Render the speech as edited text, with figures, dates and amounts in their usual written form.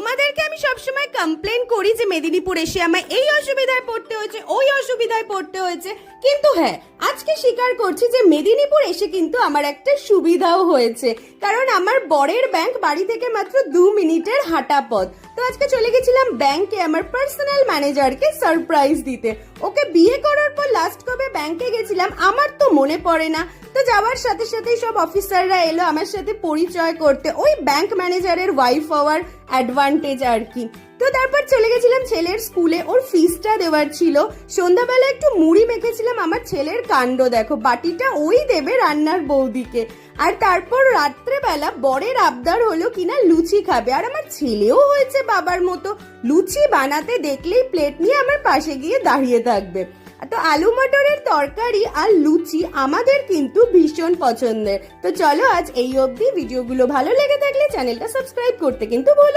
তোমাদেরকে আমি সবসময় কমপ্লেন করি যে মেদিনীপুর এসে আমায় এই অসুবিধায় পড়তে হয়েছে, ওই অসুবিধায় পড়তে হয়েছে, কিন্তু হ্যাঁ আজকে স্বীকার করছি যে মেদিনীপুর এসে কিন্তু আমার একটা সুবিধাও হয়েছে, কারণ আমার বরের ব্যাংক বাড়ি থেকে মাত্র 2 মিনিটের হাঁটা পথ। তো আজকে চলে গেছিলাম ব্যাংকে আমার পার্সোনাল ম্যানেজারকে সারপ্রাইজ দিতে। ওকে বিয়ে করার পর লাস্ট কবে ব্যাংকে গেছিলাম আমার তো মনে পড়ে না। তো যাওয়ার সাথে সাথেই সব অফিসাররা এলো আমার সাথে পরিচয় করতে, ওই ব্যাংক ম্যানেজারের ওয়াইফ হওয়ার অ্যাডভান্টেজ আর কি। তো তারপর চলে গেছিলাম ছেলের স্কুলে, ওর ফিসটা দেওয়ার ছিল। সন্ধ্যাবেলা একটু মুড়ি মেখেছিলাম, আমার ছেলের কাণ্ড দেখো, বাটিটা ওই দেবে রান্নার বৌদিকে। আর তারপর রাত্রেবেলা বরের আবদার হলো কিনা লুচি খাবে, আর আমার ছেলেও হয়েছে বাবার মতো, লুচি বানাতে দেখলেই প্লেট নিয়ে আমার পাশে গিয়ে দাঁড়িয়ে থাকবে। তো আলু মটরের তরকারি আর লুচি আমাদের কিন্তু ভীষণ পছন্দের। তো চলো আজ এই অবধি, ভিডিওগুলো ভালো লেগে থাকলে চ্যানেলটা সাবস্ক্রাইব করতে কিন্তু ভুলো